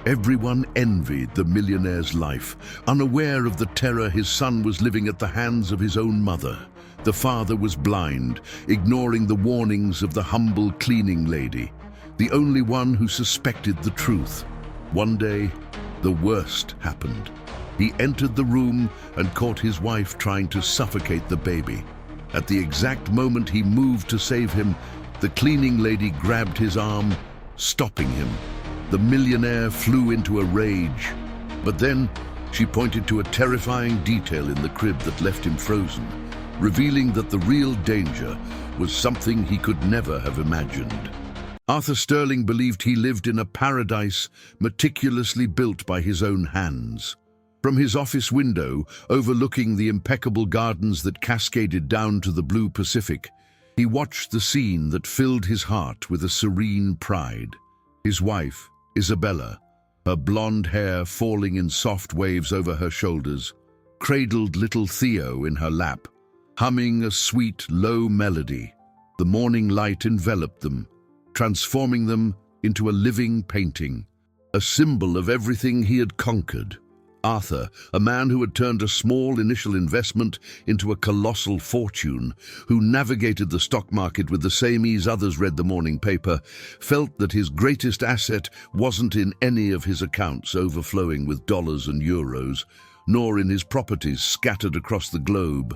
Everyone envied the millionaire's life, unaware of the terror his son was living at the hands of his own mother. The father was blind, ignoring the warnings of the humble cleaning lady, the only one who suspected the truth. One day, the worst happened. He entered the room and caught his wife trying to suffocate the baby. At the exact moment he moved to save him, the cleaning lady grabbed his arm, stopping him. The millionaire flew into a rage, but then she pointed to a terrifying detail in the crib that left him frozen, revealing that the real danger was something he could never have imagined. Arthur Sterling believed he lived in a paradise meticulously built by his own hands. From his office window, overlooking the impeccable gardens that cascaded down to the blue Pacific, he watched the scene that filled his heart with a serene pride. His wife, Isabella, her blonde hair falling in soft waves over her shoulders, cradled little Theo in her lap, humming a sweet, low melody. The morning light enveloped them, transforming them into a living painting, a symbol of everything he had conquered. Arthur, a man who had turned a small initial investment into a colossal fortune, who navigated the stock market with the same ease others read the morning paper, felt that his greatest asset wasn't in any of his accounts overflowing with dollars and euros, nor in his properties scattered across the globe,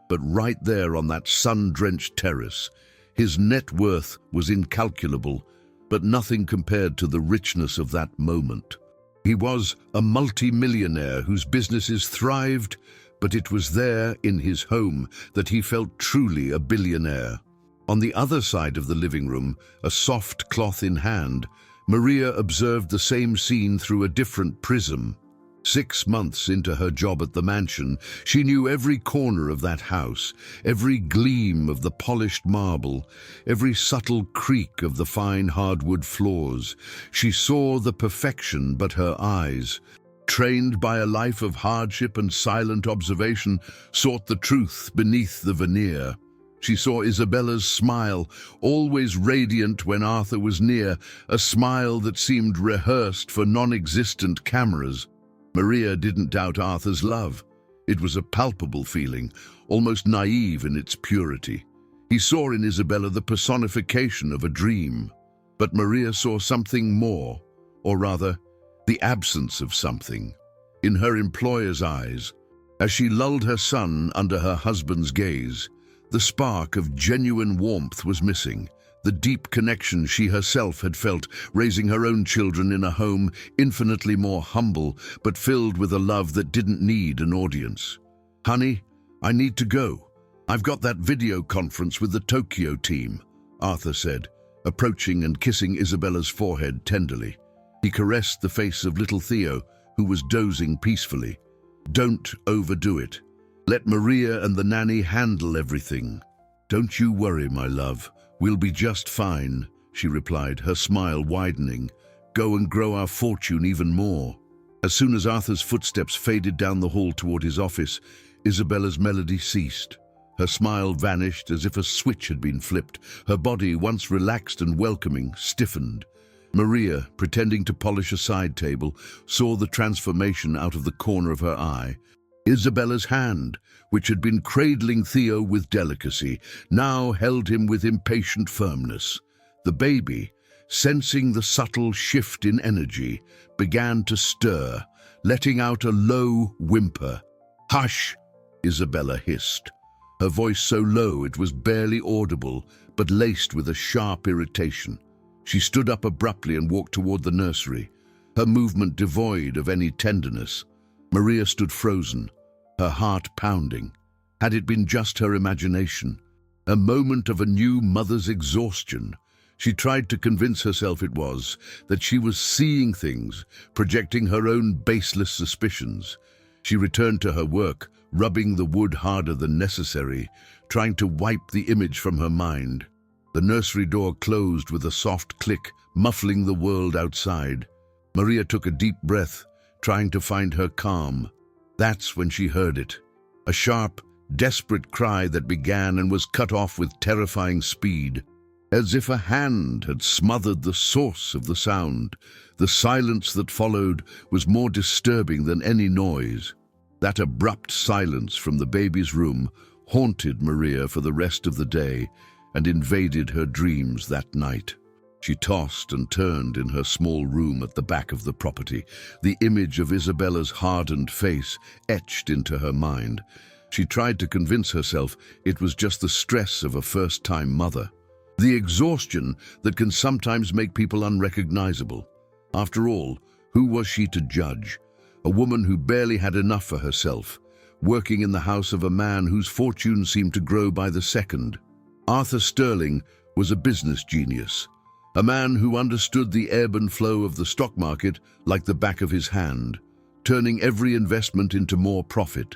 but right there on that sun-drenched terrace. His net worth was incalculable, but nothing compared to the richness of that moment. He was a multi-millionaire whose businesses thrived, but it was there in his home that he felt truly a billionaire. On the other side of the living room, a soft cloth in hand, Maria observed the same scene through a different prism. 6 months into her job at the mansion, she knew every corner of that house, every gleam of the polished marble, every subtle creak of the fine hardwood floors. She saw the perfection, but her eyes, trained by a life of hardship and silent observation, sought the truth beneath the veneer. She saw Isabella's smile, always radiant when Arthur was near, a smile that seemed rehearsed for non-existent cameras. Maria didn't doubt Arthur's love. It was a palpable feeling, almost naive in its purity. He saw in Isabella the personification of a dream. But Maria saw something more, or rather, the absence of something. In her employer's eyes, as she lulled her son under her husband's gaze, the spark of genuine warmth was missing. The deep connection she herself had felt, raising her own children in a home infinitely more humble, but filled with a love that didn't need an audience. "Honey, I need to go. I've got that video conference with the Tokyo team," Arthur said, approaching and kissing Isabella's forehead tenderly. He caressed the face of little Theo, who was dozing peacefully. "Don't overdo it. Let Maria and the nanny handle everything." "Don't you worry, my love. We'll be just fine," she replied, her smile widening. "Go and grow our fortune even more." As soon as Arthur's footsteps faded down the hall toward his office, Isabella's melody ceased. Her smile vanished as if a switch had been flipped. Her body, once relaxed and welcoming, stiffened. Maria, pretending to polish a side table, saw the transformation out of the corner of her eye. Isabella's hand, which had been cradling Theo with delicacy, now held him with impatient firmness. The baby, sensing the subtle shift in energy, began to stir, letting out a low whimper. "Hush!" Isabella hissed, her voice so low it was barely audible, but laced with a sharp irritation. She stood up abruptly and walked toward the nursery, her movement devoid of any tenderness. Maria stood frozen, her heart pounding. Had it been just her imagination? A moment of a new mother's exhaustion? She tried to convince herself it was, that she was seeing things, projecting her own baseless suspicions. She returned to her work, rubbing the wood harder than necessary, trying to wipe the image from her mind. The nursery door closed with a soft click, muffling the world outside. Maria took a deep breath, trying to find her calm. That's when she heard it. A sharp, desperate cry that began and was cut off with terrifying speed. As if a hand had smothered the source of the sound, the silence that followed was more disturbing than any noise. That abrupt silence from the baby's room haunted Maria for the rest of the day and invaded her dreams that night. She tossed and turned in her small room at the back of the property, the image of Isabella's hardened face etched into her mind. She tried to convince herself it was just the stress of a first-time mother, the exhaustion that can sometimes make people unrecognizable. After all, who was she to judge? A woman who barely had enough for herself, working in the house of a man whose fortune seemed to grow by the second. Arthur Sterling was a business genius, a man who understood the ebb and flow of the stock market like the back of his hand, turning every investment into more profit.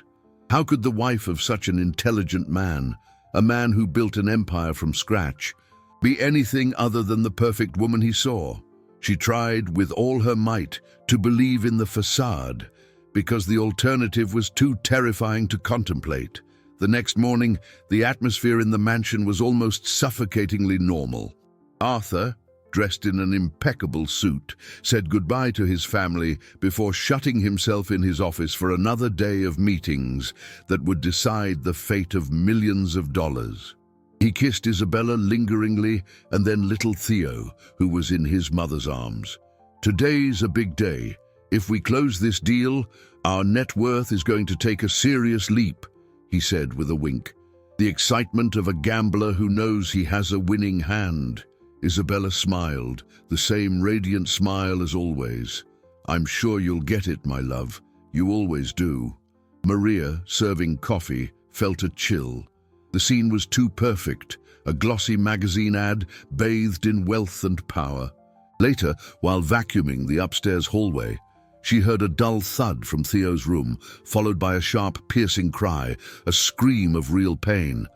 How could the wife of such an intelligent man, a man who built an empire from scratch, be anything other than the perfect woman he saw? She tried with all her might to believe in the facade, because the alternative was too terrifying to contemplate. The next morning, the atmosphere in the mansion was almost suffocatingly normal. Arthur, dressed in an impeccable suit, said goodbye to his family before shutting himself in his office for another day of meetings that would decide the fate of millions of dollars. He kissed Isabella lingeringly and then little Theo, who was in his mother's arms. "Today's a big day. If we close this deal, our net worth is going to take a serious leap," he said with a wink. The excitement of a gambler who knows he has a winning hand. Isabella smiled, the same radiant smile as always. "I'm sure you'll get it, my love. You always do." Maria, serving coffee, felt a chill. The scene was too perfect, a glossy magazine ad bathed in wealth and power. Later, while vacuuming the upstairs hallway, she heard a dull thud from Theo's room, followed by a sharp, piercing cry, a scream of real pain.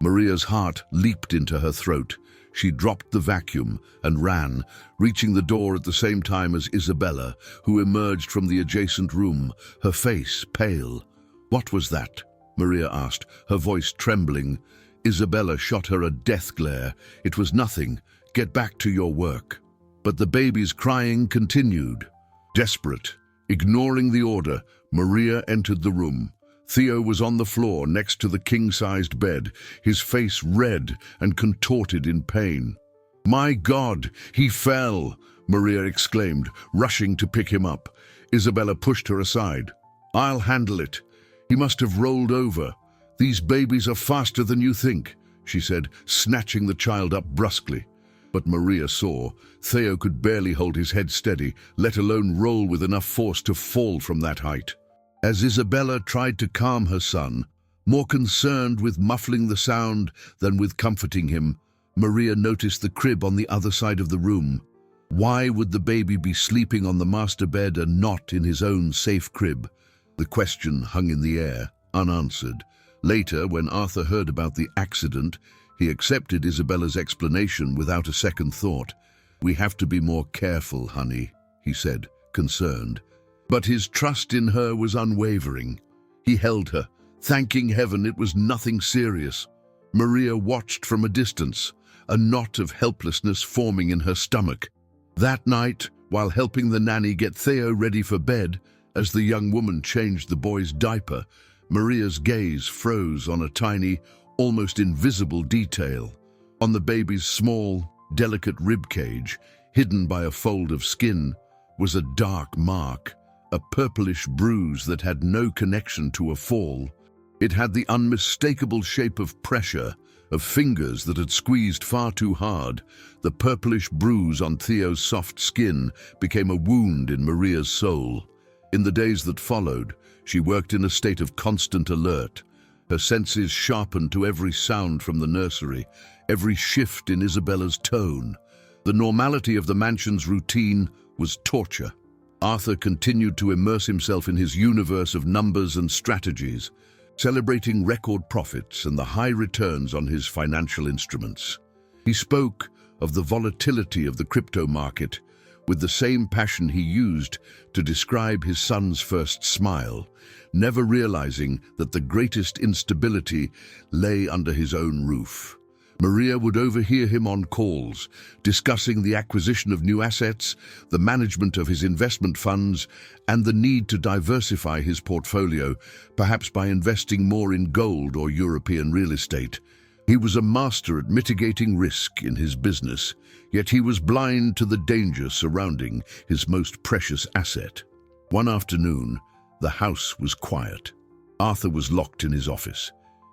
Maria's heart leaped into her throat. She dropped the vacuum and ran, reaching the door at the same time as Isabella, who emerged from the adjacent room, her face pale. "What was that?" Maria asked, her voice trembling. Isabella shot her a death glare. "It was nothing. Get back to your work." But the baby's crying continued. Desperate, ignoring the order, Maria entered the room. Theo was on the floor next to the king-sized bed, his face red and contorted in pain. "My God, he fell!" Maria exclaimed, rushing to pick him up. Isabella pushed her aside. "I'll handle it. He must have rolled over. These babies are faster than you think," she said, snatching the child up brusquely. But Maria saw Theo could barely hold his head steady, let alone roll with enough force to fall from that height. As Isabella tried to calm her son, more concerned with muffling the sound than with comforting him, Maria noticed the crib on the other side of the room. Why would the baby be sleeping on the master bed and not in his own safe crib? The question hung in the air, unanswered. Later, when Arthur heard about the accident, he accepted Isabella's explanation without a second thought. "We have to be more careful, honey," he said, concerned. But his trust in her was unwavering. He held her, thanking heaven it was nothing serious. Maria watched from a distance, a knot of helplessness forming in her stomach. That night, while helping the nanny get Theo ready for bed, as the young woman changed the boy's diaper, Maria's gaze froze on a tiny, almost invisible detail. On the baby's small, delicate ribcage, hidden by a fold of skin, was a dark mark, a purplish bruise that had no connection to a fall. It had the unmistakable shape of pressure, of fingers that had squeezed far too hard. The purplish bruise on Theo's soft skin became a wound in Maria's soul. In the days that followed, she worked in a state of constant alert. Her senses sharpened to every sound from the nursery, every shift in Isabella's tone. The normality of the mansion's routine was torture. Arthur continued to immerse himself in his universe of numbers and strategies, celebrating record profits and the high returns on his financial instruments. He spoke of the volatility of the crypto market with the same passion he used to describe his son's first smile, never realizing that the greatest instability lay under his own roof. Maria would overhear him on calls, discussing the acquisition of new assets, the management of his investment funds, and the need to diversify his portfolio, perhaps by investing more in gold or European real estate. He was a master at mitigating risk in his business, yet he was blind to the danger surrounding his most precious asset. One afternoon, the house was quiet. Arthur was locked in his office,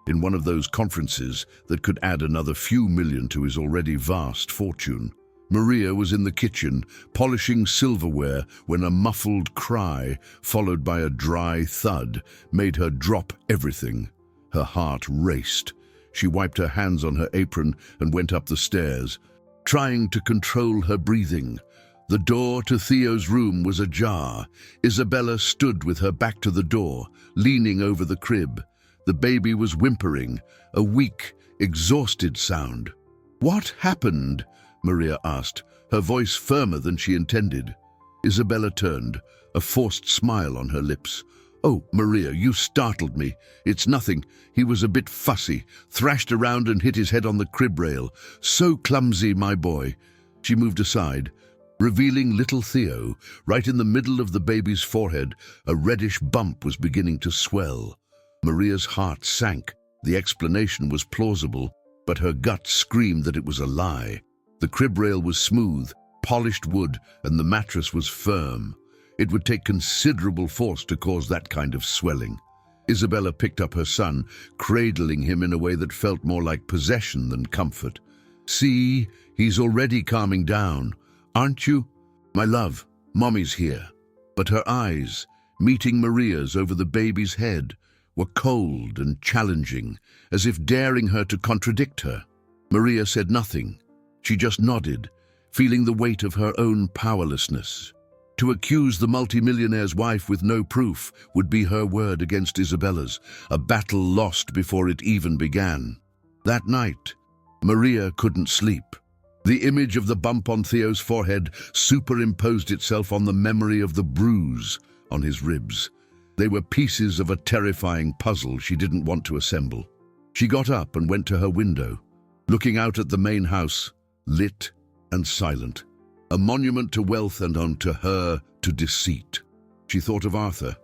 in one of those conferences that could add another few million to his already vast fortune. Maria was in the kitchen, polishing silverware, when a muffled cry, followed by a dry thud, made her drop everything. Her heart raced. She wiped her hands on her apron and went up the stairs, trying to control her breathing. The door to Theo's room was ajar. Isabella stood with her back to the door, leaning over the crib. The baby was whimpering, a weak, exhausted sound. "What happened?" Maria asked, her voice firmer than she intended. Isabella turned, a forced smile on her lips. "Oh, Maria, you startled me. It's nothing. He was a bit fussy, thrashed around and hit his head on the crib rail. So clumsy, my boy." She moved aside, revealing little Theo. Right in the middle of the baby's forehead, a reddish bump was beginning to swell. Maria's heart sank. The explanation was plausible, but her gut screamed that it was a lie. The crib rail was smooth, polished wood, and the mattress was firm. It would take considerable force to cause that kind of swelling. Isabella picked up her son, cradling him in a way that felt more like possession than comfort. "See, he's already calming down. Aren't you? My love, Mommy's here." But her eyes, meeting Maria's over the baby's head, were cold and challenging, as if daring her to contradict her. Maria said nothing. She just nodded, feeling the weight of her own powerlessness. To accuse the multimillionaire's wife with no proof would be her word against Isabella's, a battle lost before it even began. That night, Maria couldn't sleep. The image of the bump on Theo's forehead superimposed itself on the memory of the bruise on his ribs. They were pieces of a terrifying puzzle she didn't want to assemble. She got up and went to her window, looking out at the main house, lit and silent, a monument to wealth and to her to deceit. She thought of Arthur,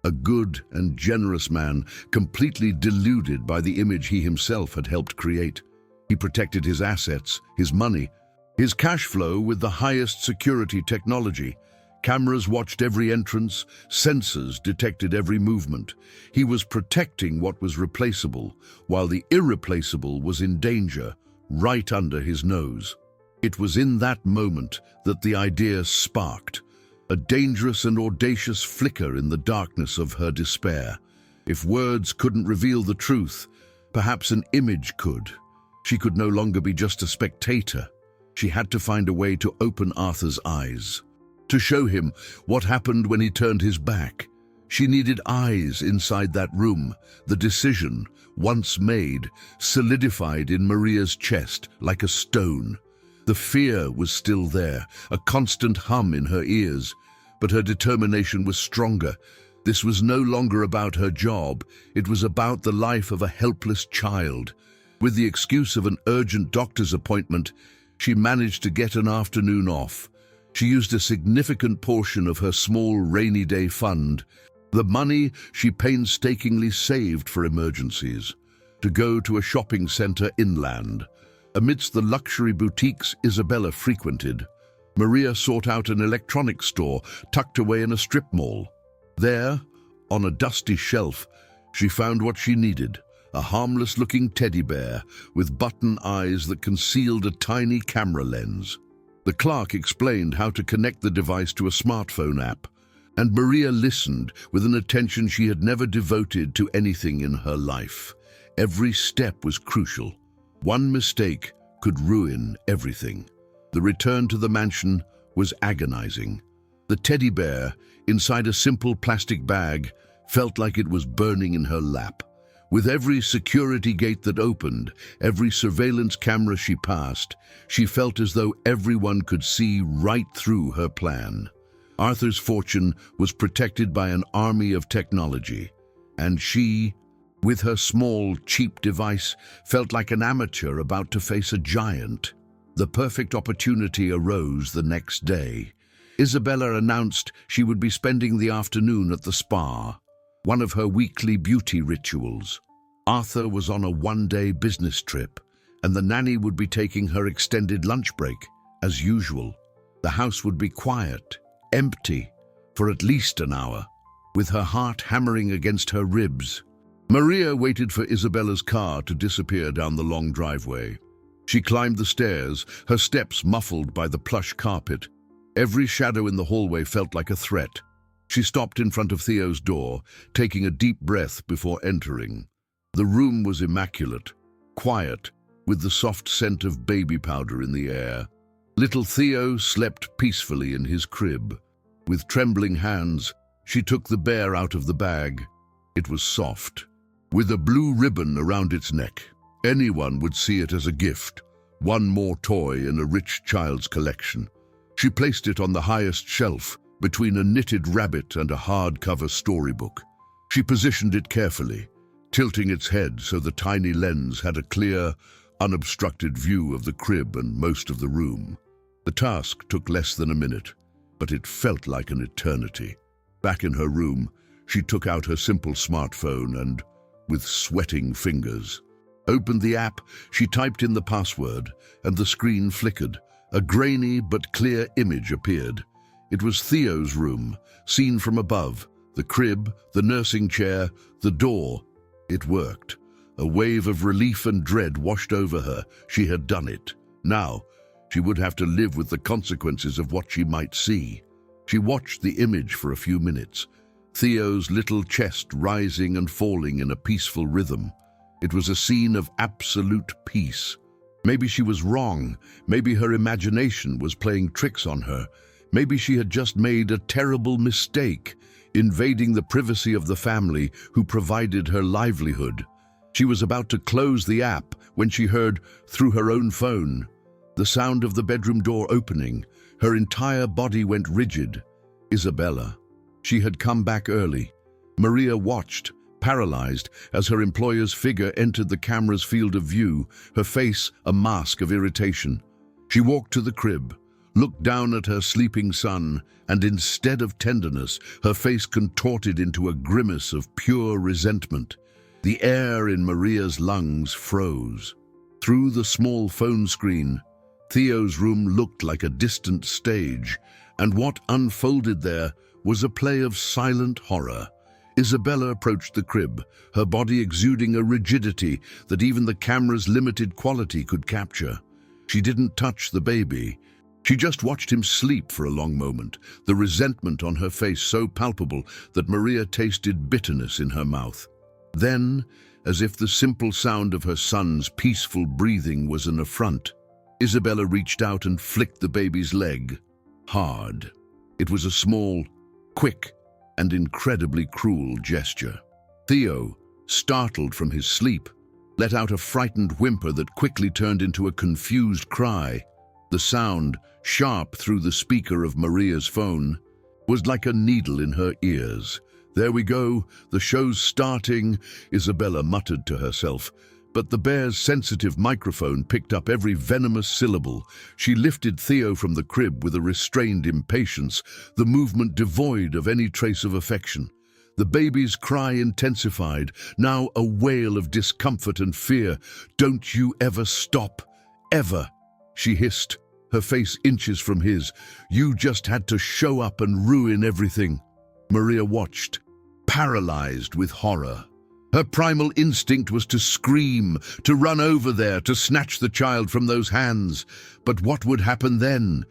a good and generous man, completely deluded by the image he himself had helped create. He protected his assets, his money, his cash flow with the highest security technology. Cameras watched every entrance, sensors detected every movement. He was protecting what was replaceable, while the irreplaceable was in danger, right under his nose. It was in that moment that the idea sparked, a dangerous and audacious flicker in the darkness of her despair. If words couldn't reveal the truth, perhaps an image could. She could no longer be just a spectator. She had to find a way to open Arthur's eyes, to show him what happened when he turned his back. She needed eyes inside that room. The decision, once made, solidified in Maria's chest like a stone. The fear was still there, a constant hum in her ears, but her determination was stronger. This was no longer about her job. It was about the life of a helpless child. With the excuse of an urgent doctor's appointment, she managed to get an afternoon off. She used a significant portion of her small rainy day fund, the money she painstakingly saved for emergencies, to go to a shopping center inland. Amidst the luxury boutiques Isabella frequented, Maria sought out an electronics store tucked away in a strip mall. There, on a dusty shelf, she found what she needed, a harmless-looking teddy bear with button eyes that concealed a tiny camera lens. The clerk explained how to connect the device to a smartphone app, and Maria listened with an attention she had never devoted to anything in her life. Every step was crucial. One mistake could ruin everything. The return to the mansion was agonizing. The teddy bear, inside a simple plastic bag, felt like it was burning in her lap. With every security gate that opened, every surveillance camera she passed, she felt as though everyone could see right through her plan. Arthur's fortune was protected by an army of technology, and she, with her small, cheap device, felt like an amateur about to face a giant. The perfect opportunity arose the next day. Isabella announced she would be spending the afternoon at the spa, one of her weekly beauty rituals. Arthur was on a one-day business trip, and the nanny would be taking her extended lunch break, as usual. The house would be quiet, empty, for at least an hour, with her heart hammering against her ribs. Maria waited for Isabella's car to disappear down the long driveway. She climbed the stairs, her steps muffled by the plush carpet. Every shadow in the hallway felt like a threat. She stopped in front of Theo's door, taking a deep breath before entering. The room was immaculate, quiet, with the soft scent of baby powder in the air. Little Theo slept peacefully in his crib. With trembling hands, she took the bear out of the bag. It was soft, with a blue ribbon around its neck. Anyone would see it as a gift, one more toy in a rich child's collection. She placed it on the highest shelf, between a knitted rabbit and a hardcover storybook. She positioned it carefully, tilting its head so the tiny lens had a clear, unobstructed view of the crib and most of the room. The task took less than a minute, but it felt like an eternity. Back in her room, she took out her simple smartphone and, with sweating fingers, opened the app. She typed in the password, and the screen flickered. A grainy but clear image appeared. It was Theo's room, seen from above. The crib, the nursing chair, the door. It worked. A wave of relief and dread washed over her. She had done it. Now, she would have to live with the consequences of what she might see. She watched the image for a few minutes, Theo's little chest rising and falling in a peaceful rhythm. It was a scene of absolute peace. Maybe she was wrong. Maybe her imagination was playing tricks on her. Maybe she had just made a terrible mistake, invading the privacy of the family who provided her livelihood. She was about to close the app when she heard, through her own phone, the sound of the bedroom door opening. Her entire body went rigid. Isabella. She had come back early. Maria watched, paralyzed, as her employer's figure entered the camera's field of view, her face a mask of irritation. She walked to the crib, looked down at her sleeping son, and instead of tenderness, her face contorted into a grimace of pure resentment. The air in Maria's lungs froze. Through the small phone screen, Theo's room looked like a distant stage, and what unfolded there was a play of silent horror. Isabella approached the crib, her body exuding a rigidity that even the camera's limited quality could capture. She didn't touch the baby. She just watched him sleep for a long moment, the resentment on her face so palpable that Maria tasted bitterness in her mouth. Then, as if the simple sound of her son's peaceful breathing was an affront, Isabella reached out and flicked the baby's leg. Hard. It was a small, quick, and incredibly cruel gesture. Theo, startled from his sleep, let out a frightened whimper that quickly turned into a confused cry. The sound, sharp through the speaker of Maria's phone, was like a needle in her ears. "There we go, the show's starting," Isabella muttered to herself. But the bear's sensitive microphone picked up every venomous syllable. She lifted Theo from the crib with a restrained impatience, the movement devoid of any trace of affection. The baby's cry intensified, now a wail of discomfort and fear. "Don't you ever stop, ever," she hissed, her face inches from his. "You just had to show up and ruin everything." Maria watched, paralyzed with horror. Her primal instinct was to scream, to run over there, to snatch the child from those hands. But what would happen then?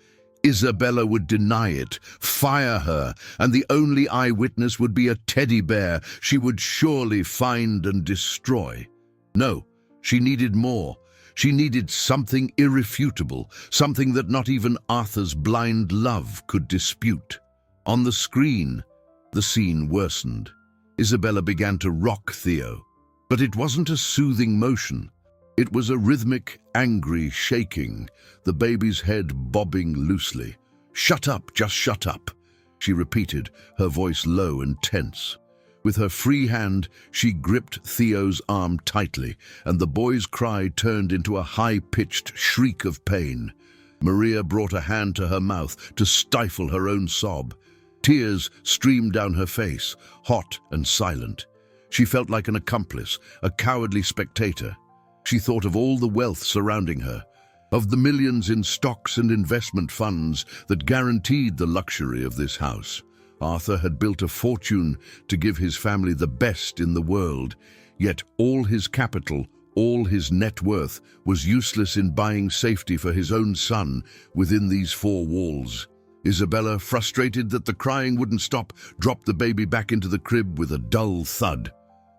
Isabella would deny it, fire her, and the only eyewitness would be a teddy bear she would surely find and destroy. No, she needed more. She needed something irrefutable, something that not even Arthur's blind love could dispute. On the screen, the scene worsened. Isabella began to rock Theo, but it wasn't a soothing motion. It was a rhythmic, angry shaking, the baby's head bobbing loosely. "Shut up, just shut up," she repeated, her voice low and tense. With her free hand, she gripped Theo's arm tightly, and the boy's cry turned into a high-pitched shriek of pain. Maria brought a hand to her mouth to stifle her own sob. Tears streamed down her face, hot and silent. She felt like an accomplice, a cowardly spectator. She thought of all the wealth surrounding her, of the millions in stocks and investment funds that guaranteed the luxury of this house. Arthur had built a fortune to give his family the best in the world, yet all his capital, all his net worth, was useless in buying safety for his own son within these four walls. Isabella, frustrated that the crying wouldn't stop, dropped the baby back into the crib with a dull thud.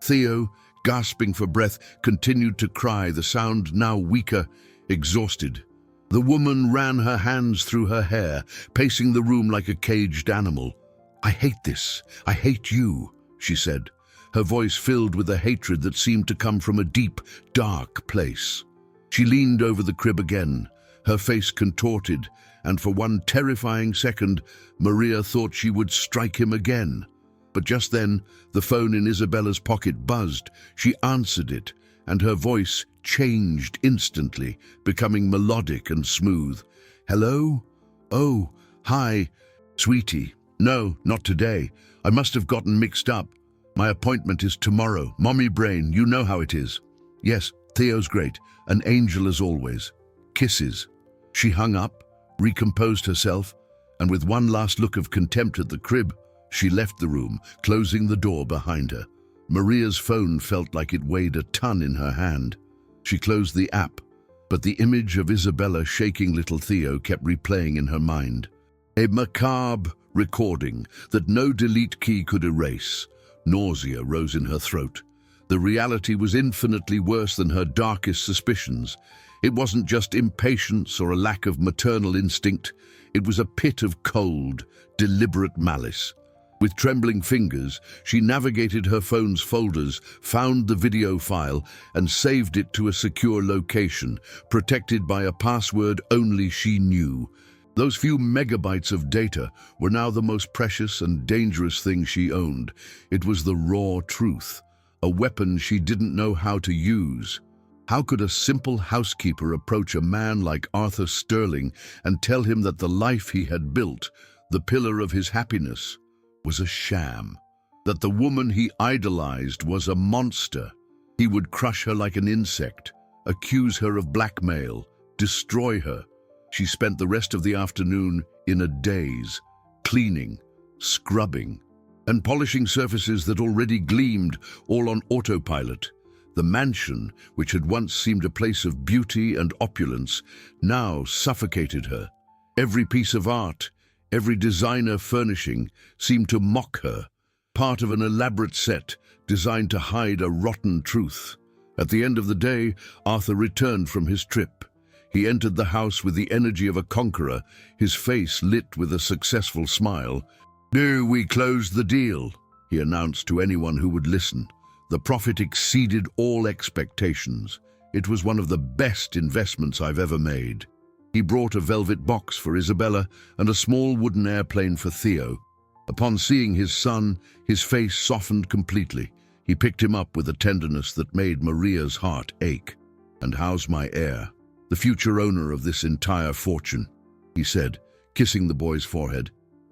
Theo, gasping for breath, continued to cry, the sound now weaker, exhausted. The woman ran her hands through her hair, pacing the room like a caged animal. "I hate this. I hate you," she said, her voice filled with a hatred that seemed to come from a deep, dark place. She leaned over the crib again, her face contorted, and for one terrifying second, Maria thought she would strike him again. But just then, the phone in Isabella's pocket buzzed. She answered it, and her voice changed instantly, becoming melodic and smooth. "Hello? Oh, hi, sweetie. No, not today. I must have gotten mixed up. My appointment is tomorrow. Mommy brain, you know how it is." "Yes, Theo's great. An angel as always. Kisses." She hung up, recomposed herself, and with one last look of contempt at the crib, she left the room, closing the door behind her. Maria's phone felt like it weighed a ton in her hand. She closed the app, but the image of Isabella shaking little Theo kept replaying in her mind. A macabre recording that no delete key could erase. Nausea rose in her throat. The reality was infinitely worse than her darkest suspicions. It wasn't just impatience or a lack of maternal instinct. It was a pit of cold, deliberate malice. With trembling fingers, she navigated her phone's folders, found the video file, and saved it to a secure location, protected by a password only she knew. Those few megabytes of data were now the most precious and dangerous thing she owned. It was the raw truth, a weapon she didn't know how to use. How could a simple housekeeper approach a man like Arthur Sterling and tell him that the life he had built, the pillar of his happiness, was a sham? That the woman he idolized was a monster? He would crush her like an insect, accuse her of blackmail, destroy her. She spent the rest of the afternoon in a daze, cleaning, scrubbing, and polishing surfaces that already gleamed, all on autopilot. The mansion, which had once seemed a place of beauty and opulence, now suffocated her. Every piece of art, every designer furnishing seemed to mock her, part of an elaborate set designed to hide a rotten truth. At the end of the day, Arthur returned from his trip. He entered the house with the energy of a conqueror, his face lit with a successful smile. "No, we closed the deal," he announced to anyone who would listen. The profit exceeded all expectations. It was one of the best investments I've ever made. He brought a velvet box for Isabella and a small wooden airplane for Theo. Upon seeing his son, his face softened completely. He picked him up with a tenderness that made Maria's heart ache. "And how's my heir? The future owner of this entire fortune," he said, kissing the boy's forehead.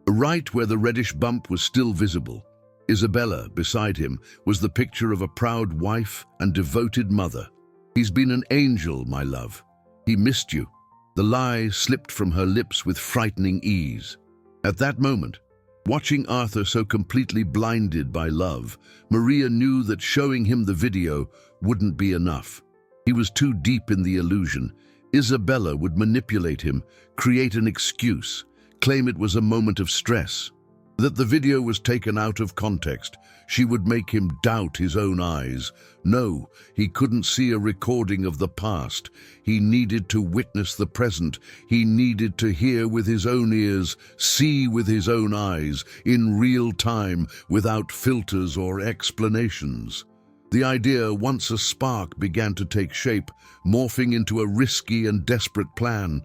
Right where the reddish bump was still visible, Isabella, beside him, was the picture of a proud wife and devoted mother. "He's been an angel, my love. He missed you." The lie slipped from her lips with frightening ease. At that moment, watching Arthur so completely blinded by love, Maria knew that showing him the video wouldn't be enough. He was too deep in the illusion. Isabella would manipulate him, create an excuse, claim it was a moment of stress. That the video was taken out of context. She would make him doubt his own eyes. No, he couldn't see a recording of the past. He needed to witness the present. He needed to hear with his own ears, see with his own eyes, in real time, without filters or explanations. The idea, once a spark, began to take shape, morphing into a risky and desperate plan.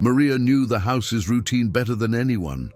Maria knew the house's routine better than anyone.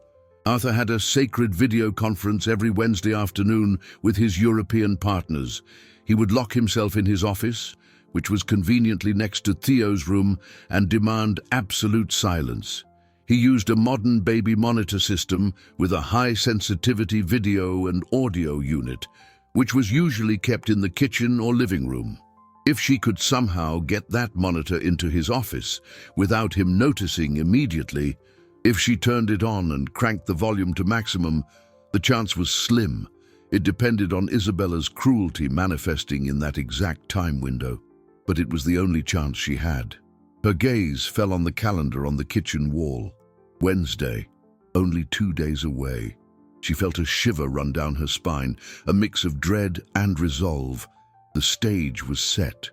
Arthur had a sacred video conference every Wednesday afternoon with his European partners. He would lock himself in his office, which was conveniently next to Theo's room, and demand absolute silence. He used a modern baby monitor system with a high-sensitivity video and audio unit, which was usually kept in the kitchen or living room. If she could somehow get that monitor into his office without him noticing immediately, if she turned it on and cranked the volume to maximum, the chance was slim. It depended on Isabella's cruelty manifesting in that exact time window. But it was the only chance she had. Her gaze fell on the calendar on the kitchen wall. Wednesday, only 2 days away. She felt a shiver run down her spine, a mix of dread and resolve. The stage was set.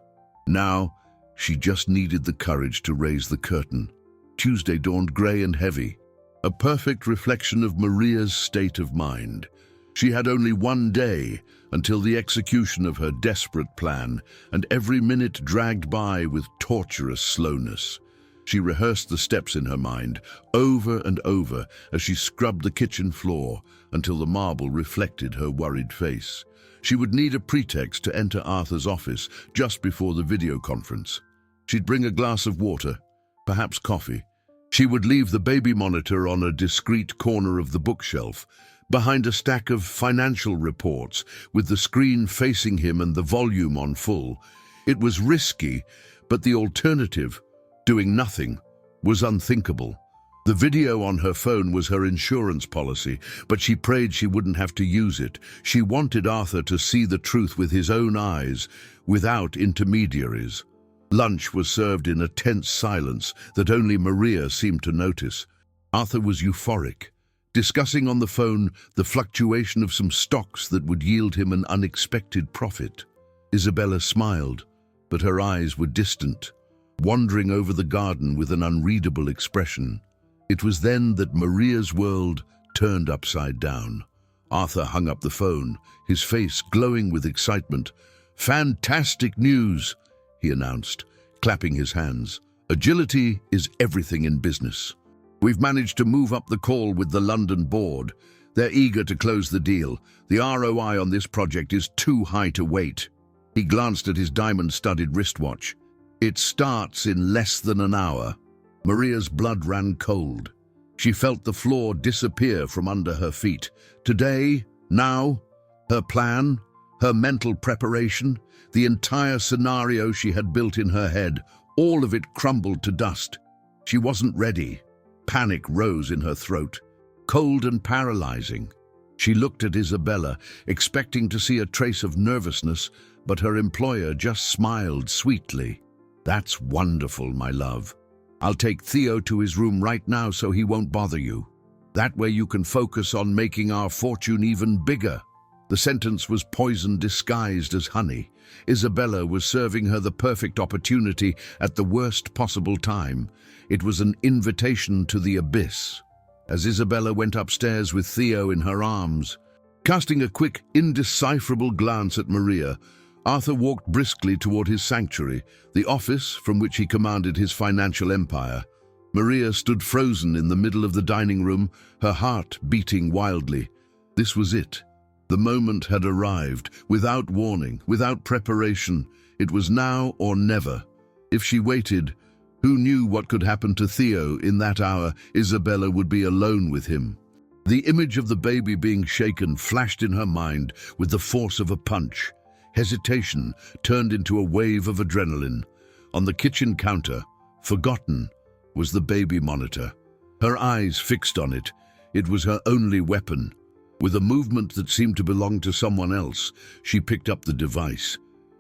Now, she just needed the courage to raise the curtain. Tuesday dawned grey and heavy, a perfect reflection of Maria's state of mind. She had only 1 day until the execution of her desperate plan, and every minute dragged by with torturous slowness. She rehearsed the steps in her mind, over and over, as she scrubbed the kitchen floor until the marble reflected her worried face. She would need a pretext to enter Arthur's office just before the video conference. She'd bring a glass of water, perhaps coffee. She would leave the baby monitor on a discreet corner of the bookshelf, behind a stack of financial reports, with the screen facing him and the volume on full. It was risky, but the alternative, doing nothing, was unthinkable. The video on her phone was her insurance policy, but she prayed she wouldn't have to use it. She wanted Arthur to see the truth with his own eyes, without intermediaries. Lunch was served in a tense silence that only Maria seemed to notice. Arthur was euphoric, discussing on the phone the fluctuation of some stocks that would yield him an unexpected profit. Isabella smiled, but her eyes were distant, wandering over the garden with an unreadable expression. It was then that Maria's world turned upside down. Arthur hung up the phone, his face glowing with excitement. "Fantastic news!" he announced, clapping his hands. "Agility is everything in business. We've managed to move up the call with the London board. They're eager to close the deal. The ROI on this project is too high to wait." He glanced at his diamond-studded wristwatch. "It starts in less than an hour." Maria's blood ran cold. She felt the floor disappear from under her feet. Today, now, her plan, her mental preparation, the entire scenario she had built in her head, all of it crumbled to dust. She wasn't ready. Panic rose in her throat, cold and paralyzing. She looked at Isabella, expecting to see a trace of nervousness, but her employer just smiled sweetly. "That's wonderful, my love. I'll take Theo to his room right now so he won't bother you. That way you can focus on making our fortune even bigger." The sentence was poison disguised as honey. Isabella was serving her the perfect opportunity at the worst possible time. It was an invitation to the abyss. As Isabella went upstairs with Theo in her arms, casting a quick, indecipherable glance at Maria, Arthur walked briskly toward his sanctuary, the office from which he commanded his financial empire. Maria stood frozen in the middle of the dining room, her heart beating wildly. This was it. The moment had arrived, without warning, without preparation. It was now or never. If she waited, who knew what could happen to Theo in that hour? Isabella would be alone with him. The image of the baby being shaken flashed in her mind with the force of a punch. Hesitation turned into a wave of adrenaline. On the kitchen counter, forgotten, was the baby monitor. Her eyes fixed on it. It was her only weapon. With a movement that seemed to belong to someone else, she picked up the device.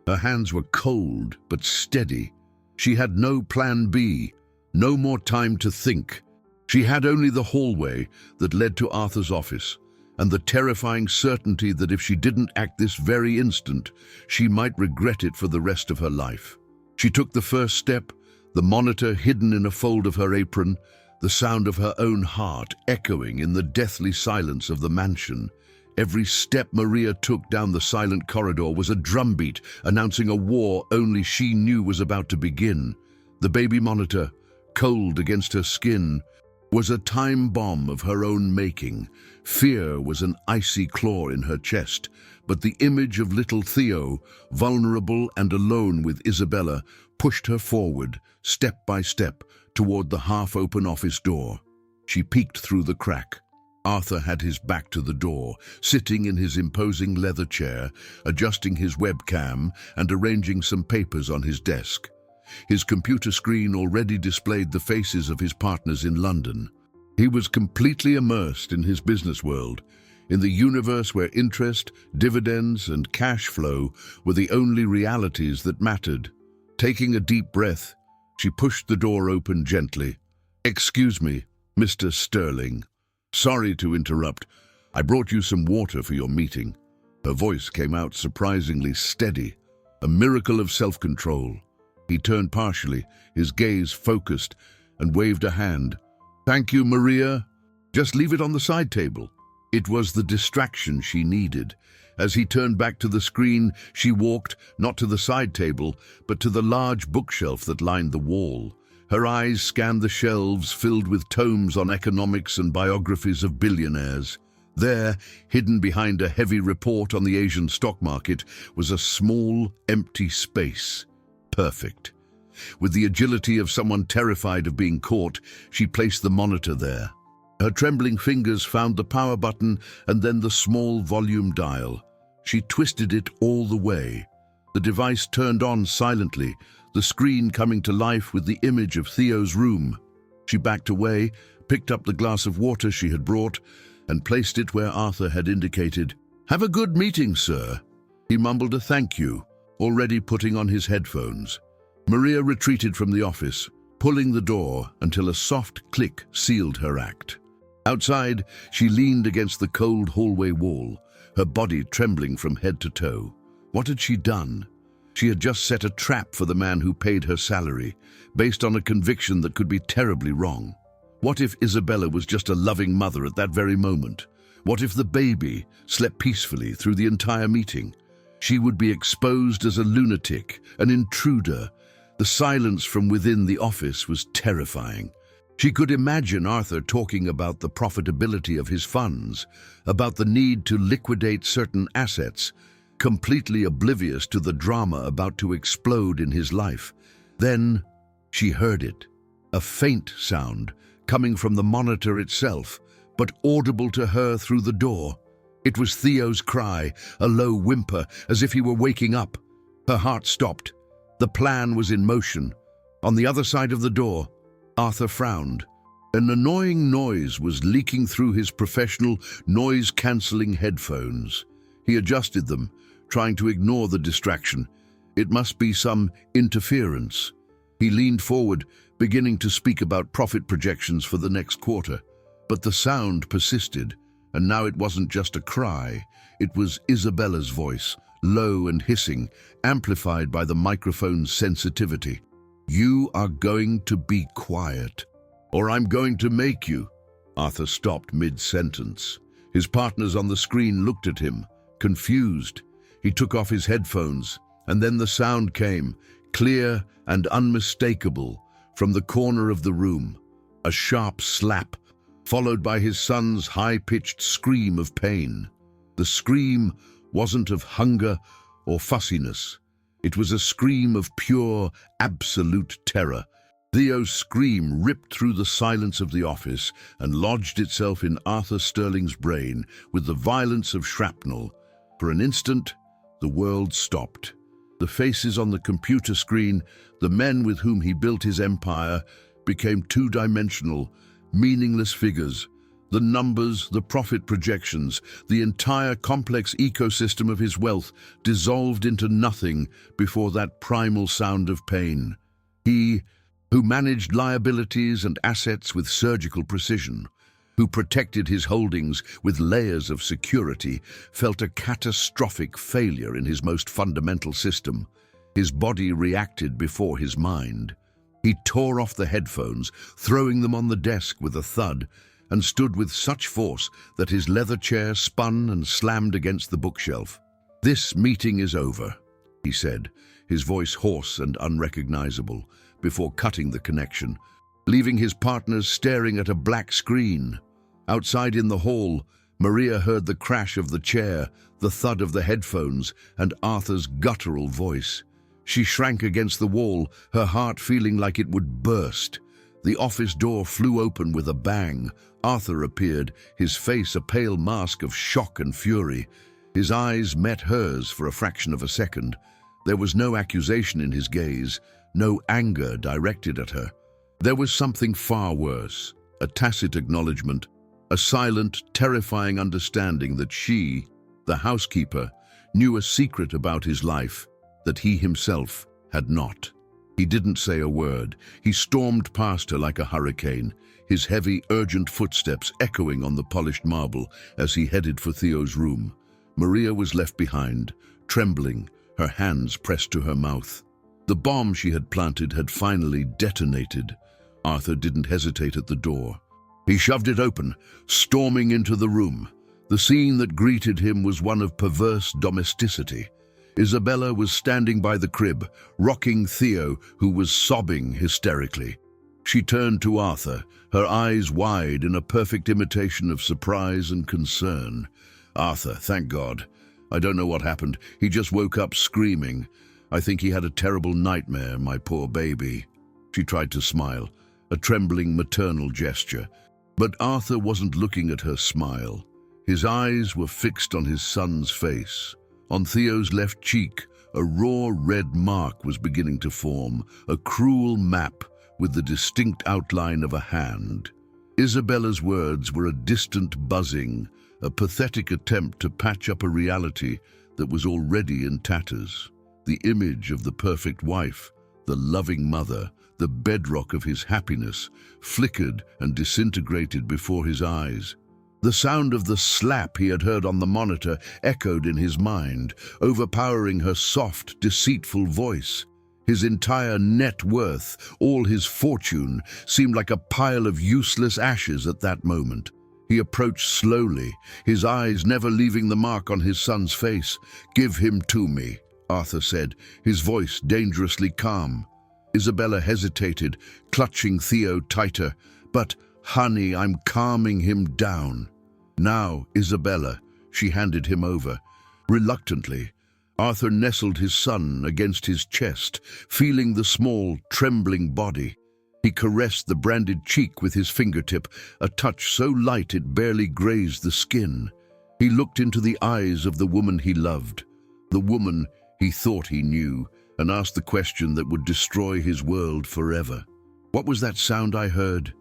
Her hands were cold but steady. She had no plan B, no more time to think. She had only the hallway that led to Arthur's office, and the terrifying certainty that if she didn't act this very instant, she might regret it for the rest of her life. She took the first step, the monitor hidden in a fold of her apron, the sound of her own heart echoing in the deathly silence of the mansion. Every step Maria took down the silent corridor was a drumbeat announcing a war only she knew was about to begin. The baby monitor, cold against her skin, was a time bomb of her own making. Fear was an icy claw in her chest, but the image of little Theo, vulnerable and alone with Isabella, pushed her forward, step by step, toward the half-open office door. She peeked through the crack. Arthur had his back to the door, sitting in his imposing leather chair, adjusting his webcam and arranging some papers on his desk. His computer screen already displayed the faces of his partners in London. He was completely immersed in his business world, in the universe where interest, dividends, and cash flow were the only realities that mattered. Taking a deep breath, she pushed the door open gently. "Excuse me, Mr. Sterling. Sorry to interrupt. I brought you some water for your meeting." Her voice came out surprisingly steady, a miracle of self-control. He turned partially, his gaze focused, and waved a hand. "Thank you, Maria. Just leave it on the side table." It was the distraction she needed. As he turned back to the screen, she walked, not to the side table, but to the large bookshelf that lined the wall. Her eyes scanned the shelves filled with tomes on economics and biographies of billionaires. There, hidden behind a heavy report on the Asian stock market, was a small, empty space. Perfect. With the agility of someone terrified of being caught, she placed the monitor there. Her trembling fingers found the power button and then the small volume dial. She twisted it all the way. The device turned on silently, the screen coming to life with the image of Theo's room. She backed away, picked up the glass of water she had brought, and placed it where Arthur had indicated. "Have a good meeting, sir." He mumbled a thank you, already putting on his headphones. Maria retreated from the office, pulling the door until a soft click sealed her act. Outside, she leaned against the cold hallway wall, her body trembling from head to toe. What had she done? She had just set a trap for the man who paid her salary, based on a conviction that could be terribly wrong. What if Isabella was just a loving mother at that very moment? What if the baby slept peacefully through the entire meeting? She would be exposed as a lunatic, an intruder. The silence from within the office was terrifying. She could imagine Arthur talking about the profitability of his funds, about the need to liquidate certain assets, completely oblivious to the drama about to explode in his life. Then she heard it, a faint sound coming from the monitor itself, but audible to her through the door. It was Theo's cry, a low whimper, as if he were waking up. Her heart stopped. The plan was in motion. On the other side of the door, Arthur frowned. An annoying noise was leaking through his professional, noise-cancelling headphones. He adjusted them, trying to ignore the distraction. It must be some interference. He leaned forward, beginning to speak about profit projections for the next quarter. But the sound persisted, and now it wasn't just a cry. It was Isabella's voice, low and hissing, amplified by the microphone's sensitivity. "You are going to be quiet, or I'm going to make you." Arthur stopped mid-sentence. His partners on the screen looked at him, confused. He took off his headphones, and then the sound came, clear and unmistakable, from the corner of the room. A sharp slap, followed by his son's high-pitched scream of pain. The scream wasn't of hunger or fussiness. It was a scream of pure, absolute terror. Theo's scream ripped through the silence of the office and lodged itself in Arthur Sterling's brain with the violence of shrapnel. For an instant, the world stopped. The faces on the computer screen, the men with whom he built his empire, became two-dimensional, meaningless figures. The numbers, the profit projections, the entire complex ecosystem of his wealth dissolved into nothing before that primal sound of pain. He, who managed liabilities and assets with surgical precision, who protected his holdings with layers of security, felt a catastrophic failure in his most fundamental system. His body reacted before his mind. He tore off the headphones, throwing them on the desk with a thud, and stood with such force that his leather chair spun and slammed against the bookshelf. "This meeting is over," he said, his voice hoarse and unrecognizable, before cutting the connection. leaving his partners staring at a black screen. Outside in the hall, Maria heard the crash of the chair, the thud of the headphones, and Arthur's guttural voice. She shrank against the wall, her heart feeling like it would burst. The office door flew open with a bang. Arthur appeared, his face a pale mask of shock and fury. His eyes met hers for a fraction of a second. There was no accusation in his gaze, no anger directed at her. There was something far worse, a tacit acknowledgement, a silent, terrifying understanding that she, the housekeeper, knew a secret about his life that he himself had not. He didn't say a word. He stormed past her like a hurricane, his heavy, urgent footsteps echoing on the polished marble as he headed for Theo's room. Maria was left behind, trembling, her hands pressed to her mouth. The bomb she had planted had finally detonated. Arthur didn't hesitate at the door. He shoved it open, storming into the room. The scene that greeted him was one of perverse domesticity. Isabella was standing by the crib, rocking Theo, who was sobbing hysterically. She turned to Arthur, her eyes wide in a perfect imitation of surprise and concern. "Arthur, thank God. I don't know what happened. He just woke up screaming. I think he had a terrible nightmare, my poor baby." She tried to smile, a trembling maternal gesture. But Arthur wasn't looking at her smile. His eyes were fixed on his son's face. On Theo's left cheek, a raw red mark was beginning to form, a cruel map with the distinct outline of a hand. Isabella's words were a distant buzzing, a pathetic attempt to patch up a reality that was already in tatters. The image of the perfect wife, the loving mother, the bedrock of his happiness, flickered and disintegrated before his eyes. The sound of the slap he had heard on the monitor echoed in his mind, overpowering her soft, deceitful voice. His entire net worth, all his fortune, seemed like a pile of useless ashes at that moment. He approached slowly, his eyes never leaving the mark on his son's face. "Give him to me," Arthur said, his voice dangerously calm. Isabella hesitated, clutching Theo tighter. "But, honey, I'm calming him down." "Now, Isabella," she handed him over. Reluctantly, Arthur nestled his son against his chest, feeling the small, trembling body. He caressed the branded cheek with his fingertip, a touch so light it barely grazed the skin. He looked into the eyes of the woman he loved, the woman he thought he knew, and asked the question that would destroy his world forever. "What was that sound I heard,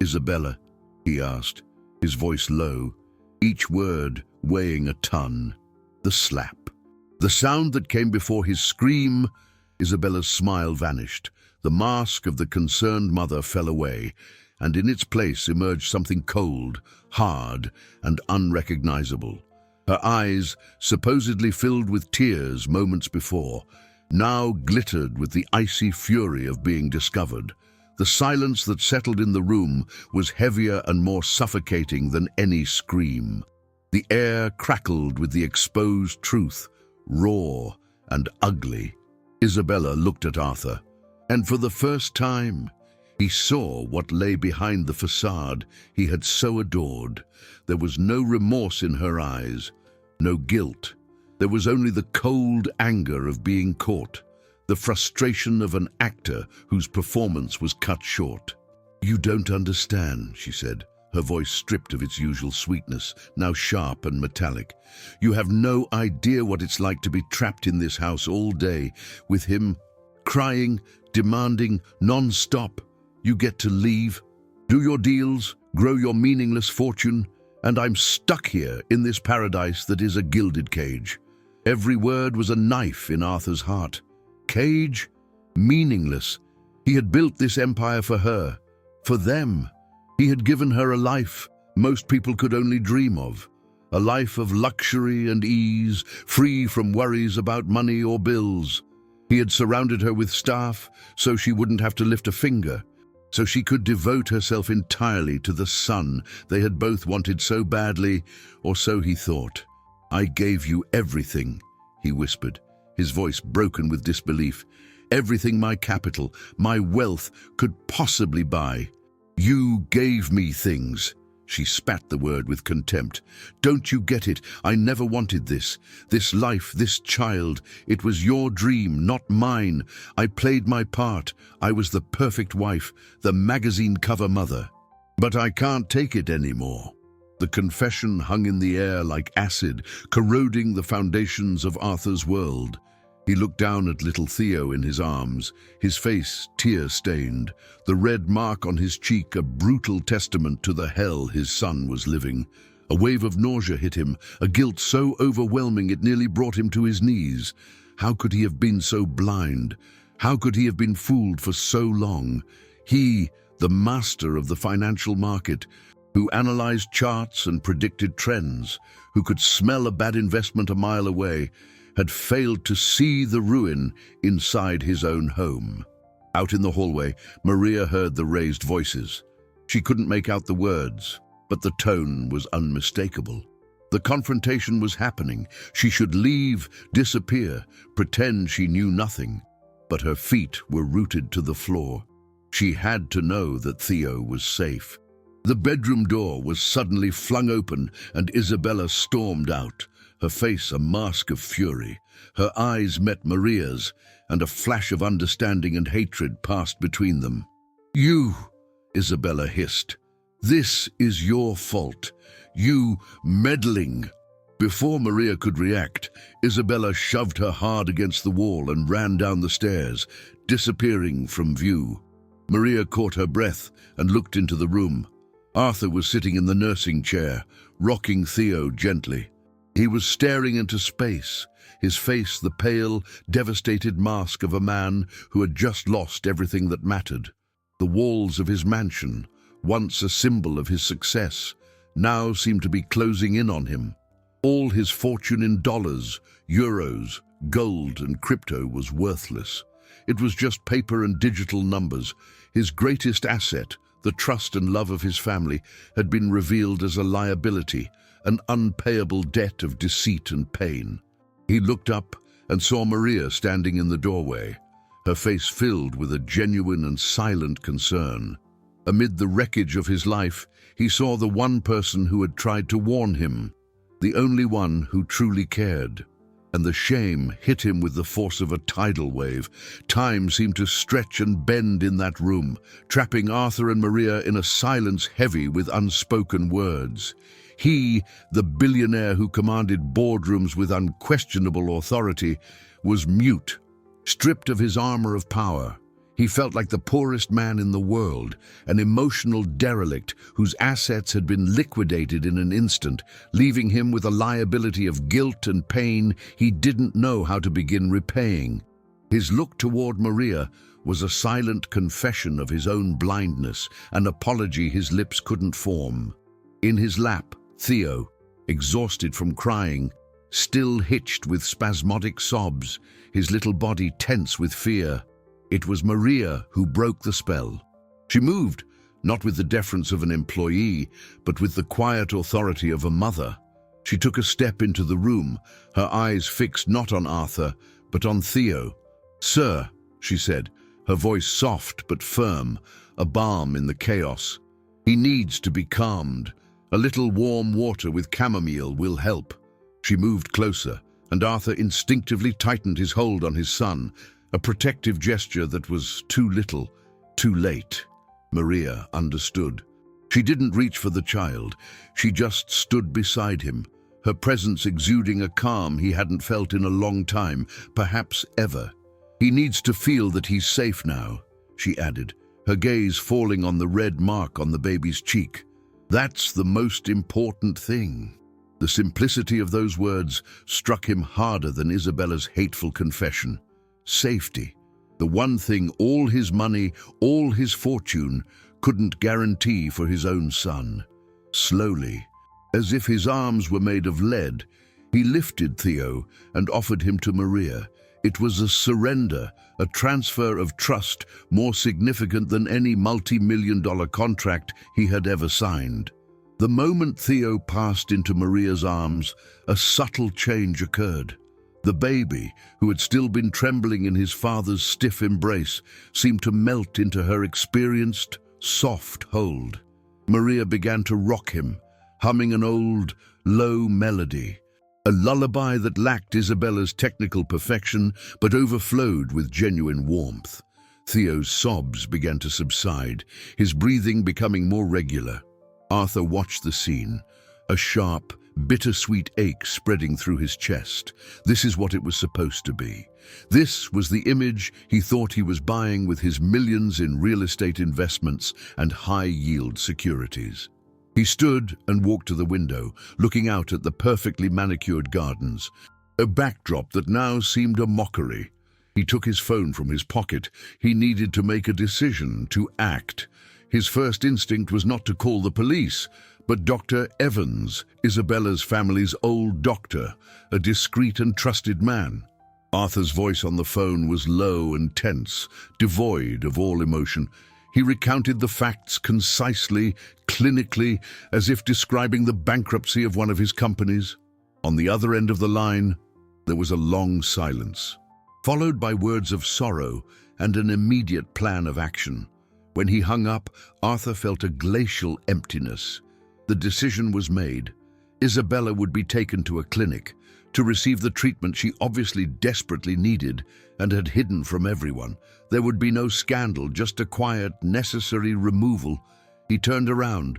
Isabella?" he asked, his voice low, each word weighing a ton. "The slap." The sound that came before his scream. Isabella's smile vanished. The mask of the concerned mother fell away, and in its place emerged something cold, hard, and unrecognizable. Her eyes, supposedly filled with tears moments before, now glittered with the icy fury of being discovered. The silence that settled in the room was heavier and more suffocating than any scream. The air crackled with the exposed truth, raw and ugly. Isabella looked at Arthur, and for the first time, he saw what lay behind the facade he had so adored. There was no remorse in her eyes, no guilt. There was only the cold anger of being caught, the frustration of an actor whose performance was cut short. "You don't understand," she said, her voice stripped of its usual sweetness, now sharp and metallic. "You have no idea what it's like to be trapped in this house all day, with him crying, demanding, non-stop. You get to leave, do your deals, grow your meaningless fortune, and I'm stuck here in this paradise that is a gilded cage." Every word was a knife in Arthur's heart. Cage? Meaningless. He had built this empire for her, for them. He had given her a life most people could only dream of. A life of luxury and ease, free from worries about money or bills. He had surrounded her with staff so she wouldn't have to lift a finger, so she could devote herself entirely to the son they had both wanted so badly, or so he thought. "I gave you everything," he whispered, his voice broken with disbelief. everything my capital, my wealth could possibly buy. You gave me things." She spat the word with contempt. "Don't you get it? I never wanted this. This life, this child. It was your dream, not mine. I played my part. I was the perfect wife, the magazine cover mother. But I can't take it anymore." The confession hung in the air like acid, corroding the foundations of Arthur's world. He looked down at little Theo in his arms, his face tear-stained, the red mark on his cheek a brutal testament to the hell his son was living. A wave of nausea hit him, a guilt so overwhelming it nearly brought him to his knees. How could he have been so blind? How could he have been fooled for so long? He, the master of the financial market, who analyzed charts and predicted trends, who could smell a bad investment a mile away, had failed to see the ruin inside his own home. Out in the hallway, Maria heard the raised voices. She couldn't make out the words, but the tone was unmistakable. The confrontation was happening. She should leave, disappear, pretend she knew nothing. But her feet were rooted to the floor. She had to know that Theo was safe. The bedroom door was suddenly flung open and Isabella stormed out, her face a mask of fury. Her eyes met Maria's, and a flash of understanding and hatred passed between them. "You," Isabella hissed. "This is your fault. You meddling." Before Maria could react, Isabella shoved her hard against the wall and ran down the stairs, disappearing from view. Maria caught her breath and looked into the room. Arthur was sitting in the nursing chair, rocking Theo gently. He was staring into space, his face the pale, devastated mask of a man who had just lost everything that mattered. The walls of his mansion, once a symbol of his success, now seemed to be closing in on him. All his fortune in dollars, euros, gold and crypto was worthless. It was just paper and digital numbers. His greatest asset, the trust and love of his family, had been revealed as a liability, an unpayable debt of deceit and pain. He looked up and saw Maria standing in the doorway, her face filled with a genuine and silent concern. Amid the wreckage of his life, he saw the one person who had tried to warn him, the only one who truly cared. And the shame hit him with the force of a tidal wave. Time seemed to stretch and bend in that room, trapping Arthur and Maria in a silence heavy with unspoken words. He, the billionaire who commanded boardrooms with unquestionable authority, was mute, stripped of his armor of power. He felt like the poorest man in the world, an emotional derelict whose assets had been liquidated in an instant, leaving him with a liability of guilt and pain he didn't know how to begin repaying. His look toward Maria was a silent confession of his own blindness, an apology his lips couldn't form. In his lap, Theo, exhausted from crying, still hitched with spasmodic sobs, his little body tense with fear. It was Maria who broke the spell. She moved, not with the deference of an employee, but with the quiet authority of a mother. She took a step into the room, her eyes fixed not on Arthur, but on Theo. "Sir," she said, her voice soft but firm, a balm in the chaos. "He needs to be calmed. A little warm water with chamomile will help." She moved closer, and Arthur instinctively tightened his hold on his son, a protective gesture that was too little, too late. Maria understood. She didn't reach for the child. She just stood beside him, her presence exuding a calm he hadn't felt in a long time, perhaps ever. "He needs to feel that he's safe now," she added, her gaze falling on the red mark on the baby's cheek. "That's the most important thing." The simplicity of those words struck him harder than Isabella's hateful confession. Safety, the one thing all his money, all his fortune, couldn't guarantee for his own son. Slowly, as if his arms were made of lead, he lifted Theo and offered him to Maria. It was a surrender, a transfer of trust more significant than any multi-million-dollar contract he had ever signed. The moment Theo passed into Maria's arms, a subtle change occurred. The baby, who had still been trembling in his father's stiff embrace, seemed to melt into her experienced, soft hold. Maria began to rock him, humming an old, low melody, a lullaby that lacked Isabella's technical perfection but overflowed with genuine warmth. Theo's sobs began to subside, his breathing becoming more regular. Arthur watched the scene, a sharp, bittersweet ache spreading through his chest. This is what it was supposed to be. This was the image he thought he was buying with his millions in real estate investments and high-yield securities. He stood and walked to the window, looking out at the perfectly manicured gardens, a backdrop that now seemed a mockery. He took his phone from his pocket. He needed to make a decision, to act. His first instinct was not to call the police, but Dr. Evans, Isabella's family's old doctor, a discreet and trusted man. Arthur's voice on the phone was low and tense, devoid of all emotion. He recounted the facts concisely, clinically, as if describing the bankruptcy of one of his companies. On the other end of the line, there was a long silence, followed by words of sorrow and an immediate plan of action. When he hung up, Arthur felt a glacial emptiness. The decision was made. Isabella would be taken to a clinic to receive the treatment she obviously desperately needed and had hidden from everyone. There would be no scandal, just a quiet, necessary removal. He turned around.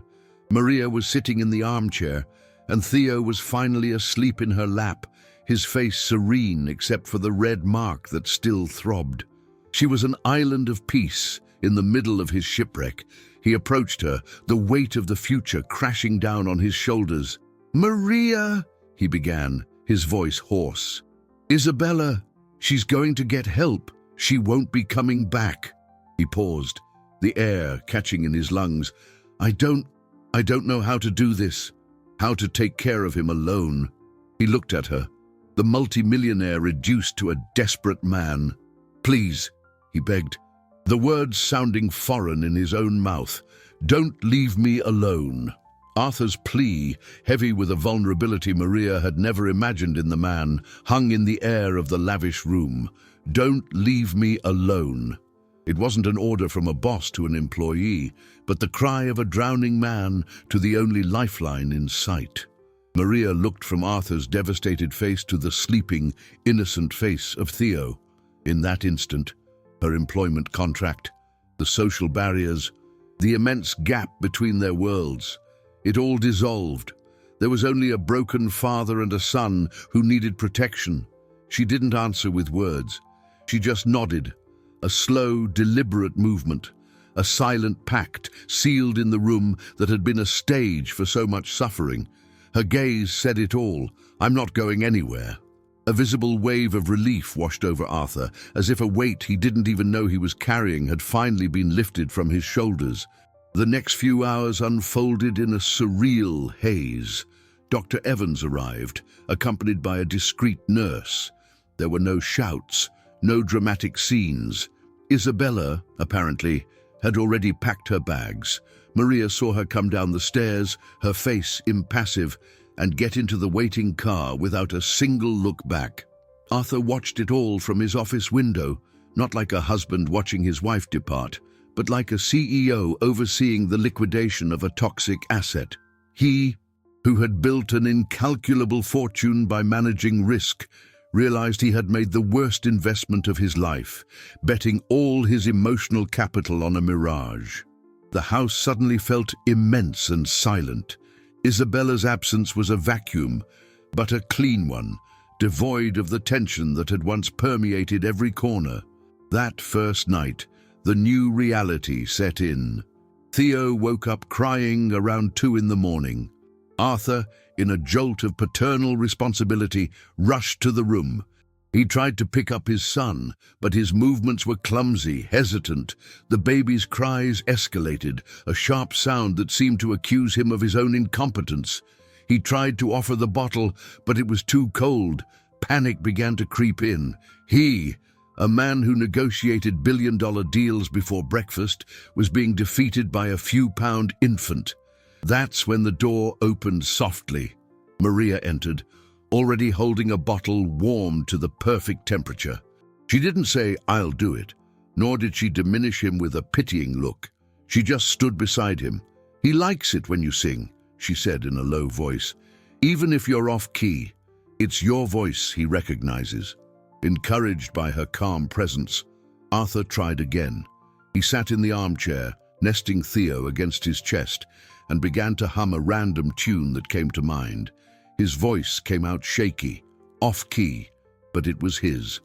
Maria was sitting in the armchair, and Theo was finally asleep in her lap, his face serene except for the red mark that still throbbed. She was an island of peace in the middle of his shipwreck. He approached her, the weight of the future crashing down on his shoulders. "Maria," he began, his voice hoarse. "Isabella, she's going to get help. She won't be coming back." He paused, the air catching in his lungs. I don't know how to do this, how to take care of him alone." He looked at her, the multimillionaire reduced to a desperate man. "Please," he begged, the words sounding foreign in his own mouth. "Don't leave me alone." Arthur's plea, heavy with a vulnerability Maria had never imagined in the man, hung in the air of the lavish room. "Don't leave me alone." It wasn't an order from a boss to an employee, but the cry of a drowning man to the only lifeline in sight. Maria looked from Arthur's devastated face to the sleeping, innocent face of Theo. In that instant, her employment contract, the social barriers, the immense gap between their worlds, it all dissolved. There was only a broken father and a son who needed protection. She didn't answer with words. She just nodded, a slow, deliberate movement, a silent pact sealed in the room that had been a stage for so much suffering. Her gaze said it all. "I'm not going anywhere." A visible wave of relief washed over Arthur, as if a weight he didn't even know he was carrying had finally been lifted from his shoulders. The next few hours unfolded in a surreal haze. Dr. Evans arrived, accompanied by a discreet nurse. There were no shouts, no dramatic scenes. Isabella, apparently, had already packed her bags. Maria saw her come down the stairs, her face impassive, and get into the waiting car without a single look back. Arthur watched it all from his office window, not like a husband watching his wife depart, but like a CEO overseeing the liquidation of a toxic asset. He, who had built an incalculable fortune by managing risk, realized he had made the worst investment of his life, betting all his emotional capital on a mirage. The house suddenly felt immense and silent. Isabella's absence was a vacuum, but a clean one, devoid of the tension that had once permeated every corner. That first night, the new reality set in. Theo woke up crying around 2 in the morning. Arthur, in a jolt of paternal responsibility, rushed to the room. He tried to pick up his son, but his movements were clumsy, hesitant. The baby's cries escalated, a sharp sound that seemed to accuse him of his own incompetence. He tried to offer the bottle, but it was too cold. Panic began to creep in. He, a man who negotiated billion-dollar deals before breakfast, was being defeated by a few-pound infant. That's when the door opened softly. Maria entered, already holding a bottle warm to the perfect temperature. She didn't say, "I'll do it," nor did she diminish him with a pitying look. She just stood beside him. "He likes it when you sing," she said in a low voice. "Even if you're off-key, it's your voice he recognizes." Encouraged by her calm presence, Arthur tried again. He sat in the armchair, nesting Theo against his chest, and began to hum a random tune that came to mind. His voice came out shaky, off-key, but it was his.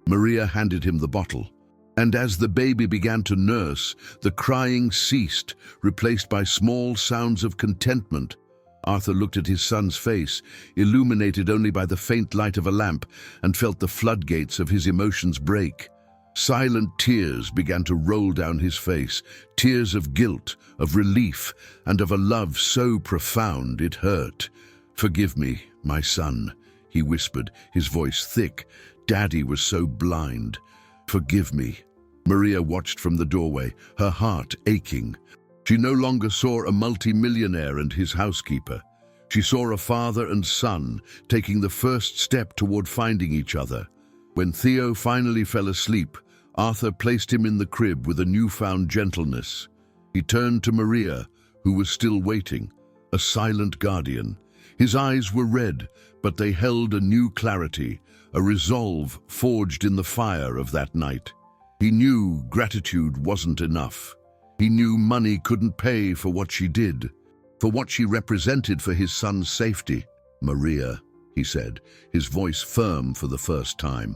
Maria handed him the bottle, and as the baby began to nurse, the crying ceased, replaced by small sounds of contentment. Arthur looked at his son's face, illuminated only by the faint light of a lamp, and felt the floodgates of his emotions break. Silent tears began to roll down his face, tears of guilt, of relief, and of a love so profound it hurt. "Forgive me, my son," he whispered, his voice thick. "Daddy was so blind. Forgive me." Maria watched from the doorway, her heart aching. She no longer saw a multi-millionaire and his housekeeper. She saw a father and son taking the first step toward finding each other. When Theo finally fell asleep, Arthur placed him in the crib with a newfound gentleness. He turned to Maria, who was still waiting, a silent guardian. His eyes were red, but they held a new clarity, a resolve forged in the fire of that night. He knew gratitude wasn't enough. He knew money couldn't pay for what she did, for what she represented for his son's safety. "Maria," he said, his voice firm for the first time,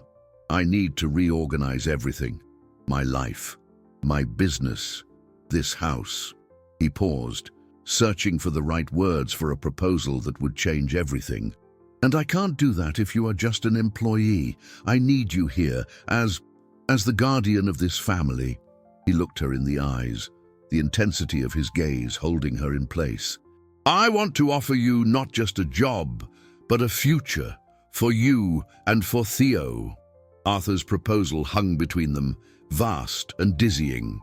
"I need to reorganize everything. My life, my business, this house." He paused, searching for the right words for a proposal that would change everything. "And I can't do that if you are just an employee. I need you here as the guardian of this family." He looked her in the eyes, the intensity of his gaze holding her in place. "I want to offer you not just a job, but a future, for you and for Theo." Arthur's proposal hung between them, vast and dizzying.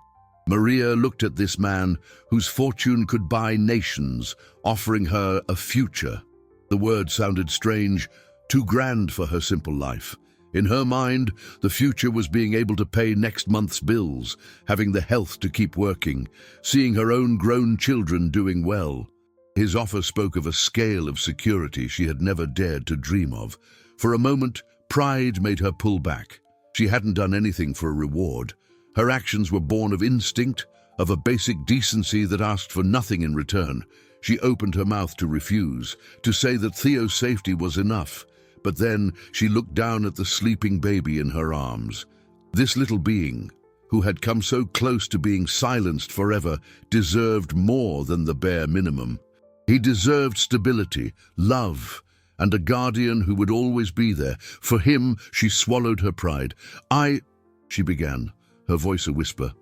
Maria looked at this man whose fortune could buy nations, offering her a future. The word sounded strange, too grand for her simple life. In her mind, the future was being able to pay next month's bills, having the health to keep working, seeing her own grown children doing well. His offer spoke of a scale of security she had never dared to dream of. For a moment, pride made her pull back. She hadn't done anything for a reward. Her actions were born of instinct, of a basic decency that asked for nothing in return. She opened her mouth to refuse, to say that Theo's safety was enough. But then she looked down at the sleeping baby in her arms. This little being, who had come so close to being silenced forever, deserved more than the bare minimum. He deserved stability, love, and a guardian who would always be there. For him, she swallowed her pride. She began, her voice a whisper.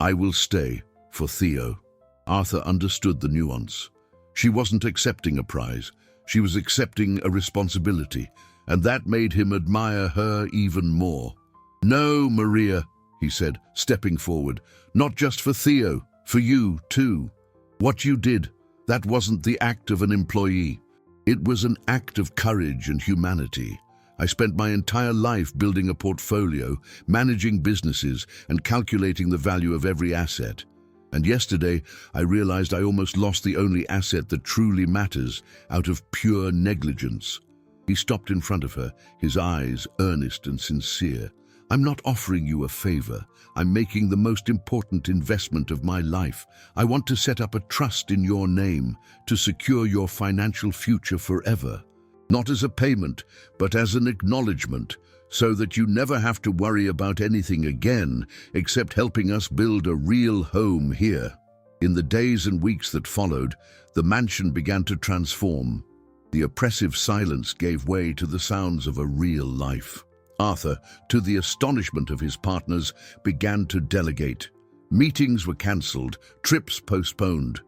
"I will stay for Theo." Arthur understood the nuance. She wasn't accepting a prize. She was accepting a responsibility, and that made him admire her even more. "No, Maria," he said, stepping forward, "not just for Theo, for you too. What you did, that wasn't the act of an employee. It was an act of courage and humanity. I spent my entire life building a portfolio, managing businesses, and calculating the value of every asset. And yesterday, I realized I almost lost the only asset that truly matters out of pure negligence." He stopped in front of her, his eyes earnest and sincere. "I'm not offering you a favor. I'm making the most important investment of my life. I want to set up a trust in your name to secure your financial future forever. Not as a payment, but as an acknowledgement, so that you never have to worry about anything again except helping us build a real home here." In the days and weeks that followed, the mansion began to transform. The oppressive silence gave way to the sounds of a real life. Arthur, to the astonishment of his partners, began to delegate. Meetings were cancelled, trips postponed.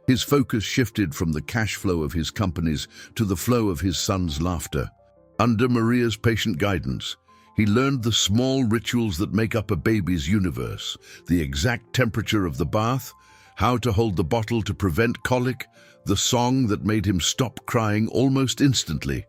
His focus shifted from the cash flow of his companies to the flow of his son's laughter. Under Maria's patient guidance, he learned the small rituals that make up a baby's universe, the exact temperature of the bath, how to hold the bottle to prevent colic, the song that made him stop crying almost instantly.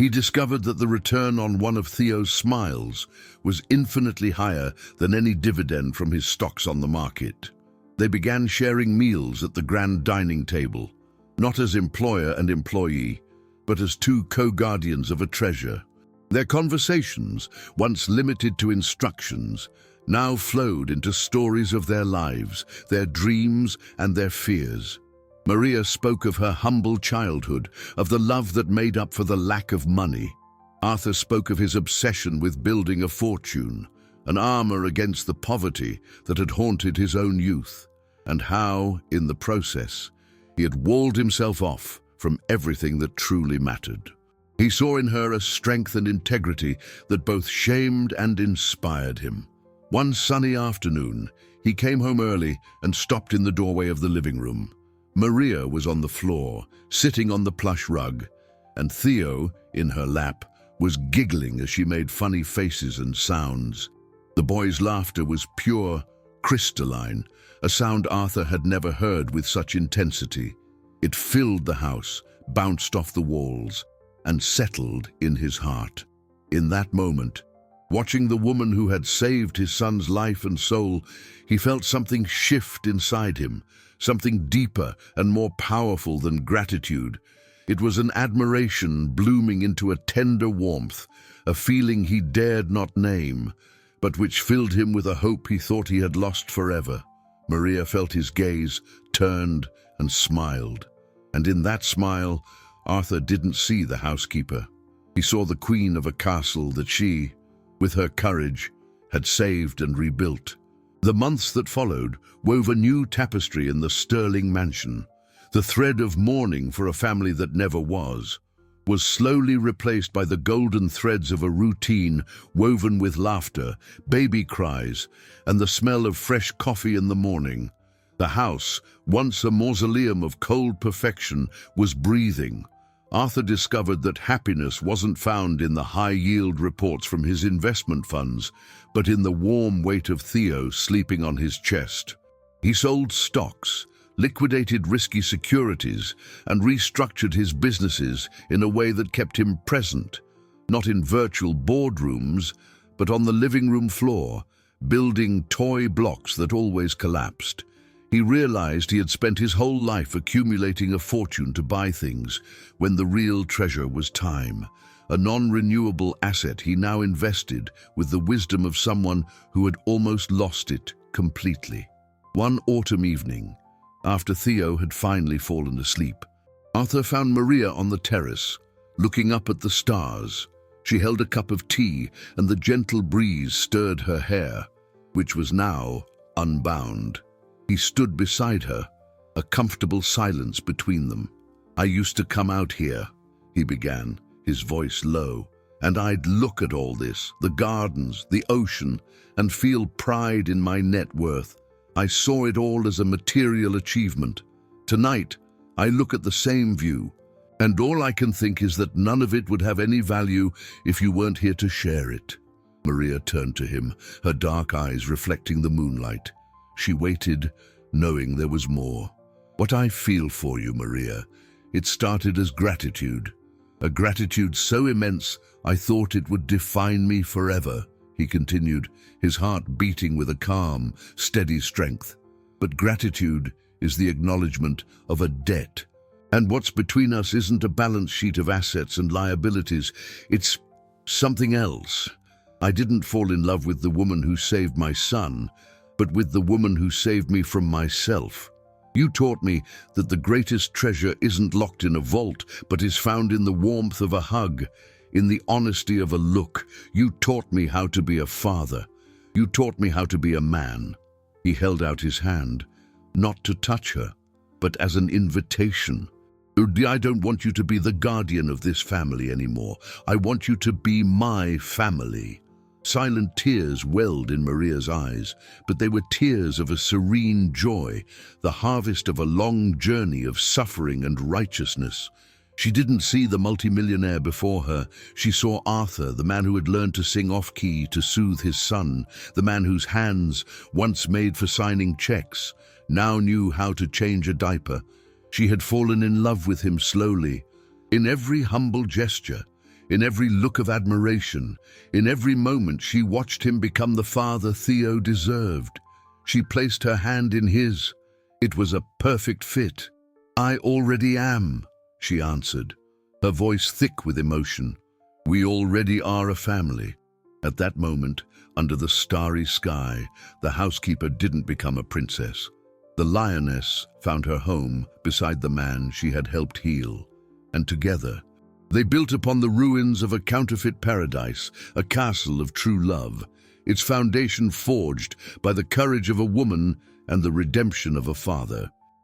He discovered that the return on one of Theo's smiles was infinitely higher than any dividend from his stocks on the market. They began sharing meals at the grand dining table, not as employer and employee, but as two co-guardians of a treasure. Their conversations, once limited to instructions, now flowed into stories of their lives, their dreams and their fears. Maria spoke of her humble childhood, of the love that made up for the lack of money. Arthur spoke of his obsession with building a fortune, an armor against the poverty that had haunted his own youth, and how, in the process, he had walled himself off from everything that truly mattered. He saw in her a strength and integrity that both shamed and inspired him. One sunny afternoon, he came home early and stopped in the doorway of the living room. Maria was on the floor, sitting on the plush rug, and Theo, in her lap, was giggling as she made funny faces and sounds. The boy's laughter was pure, crystalline, a sound Arthur had never heard with such intensity. It filled the house, bounced off the walls, and settled in his heart. In that moment, watching the woman who had saved his son's life and soul, he felt something shift inside him, something deeper and more powerful than gratitude. It was an admiration blooming into a tender warmth, a feeling he dared not name, but which filled him with a hope he thought he had lost forever. Maria felt his gaze, turned and smiled. And in that smile, Arthur didn't see the housekeeper. He saw the queen of a castle that she, with her courage, had saved and rebuilt. The months that followed wove a new tapestry in the sterling mansion. The thread of mourning for a family that never was slowly replaced by the golden threads of a routine woven with laughter, baby cries, and the smell of fresh coffee in the morning. The house, once a mausoleum of cold perfection, was breathing. Arthur discovered that happiness wasn't found in the high-yield reports from his investment funds, but in the warm weight of Theo sleeping on his chest. He sold stocks, liquidated risky securities, and restructured his businesses in a way that kept him present, not in virtual boardrooms, but on the living room floor, building toy blocks that always collapsed. He realized he had spent his whole life accumulating a fortune to buy things, when the real treasure was time, a non-renewable asset he now invested with the wisdom of someone who had almost lost it completely. One autumn evening, after Theo had finally fallen asleep, Arthur found Maria on the terrace, looking up at the stars. She held a cup of tea, and the gentle breeze stirred her hair, which was now unbound. He stood beside her, a comfortable silence between them. "I used to come out here," he began, his voice low, "and I'd look at all this, the gardens, the ocean, and feel pride in my net worth. I saw it all as a material achievement. Tonight, I look at the same view, and all I can think is that none of it would have any value if you weren't here to share it." Maria turned to him, her dark eyes reflecting the moonlight. She waited, knowing there was more. "What I feel for you, Maria, it started as gratitude. A gratitude so immense I thought it would define me forever," he continued, his heart beating with a calm, steady strength. "But gratitude is the acknowledgement of a debt. And what's between us isn't a balance sheet of assets and liabilities. It's something else. I didn't fall in love with the woman who saved my son, but with the woman who saved me from myself. You taught me that the greatest treasure isn't locked in a vault, but is found in the warmth of a hug, in the honesty of a look. You taught me how to be a father. You taught me how to be a man." He held out his hand, not to touch her, but as an invitation. "I don't want you to be the guardian of this family anymore. I want you to be my family." Silent tears welled in Maria's eyes, but they were tears of a serene joy, the harvest of a long journey of suffering and righteousness. She didn't see the multimillionaire before her. She saw Arthur, the man who had learned to sing off-key to soothe his son, the man whose hands, once made for signing checks, now knew how to change a diaper. She had fallen in love with him slowly, in every humble gesture, in every look of admiration, in every moment she watched him become the father Theo deserved. She placed her hand in his. It was a perfect fit. "I already am," she answered, her voice thick with emotion. "We already are a family." At that moment, under the starry sky, the housekeeper didn't become a princess. The lioness found her home beside the man she had helped heal, and together, they built upon the ruins of a counterfeit paradise, a castle of true love, its foundation forged by the courage of a woman and the redemption of a father.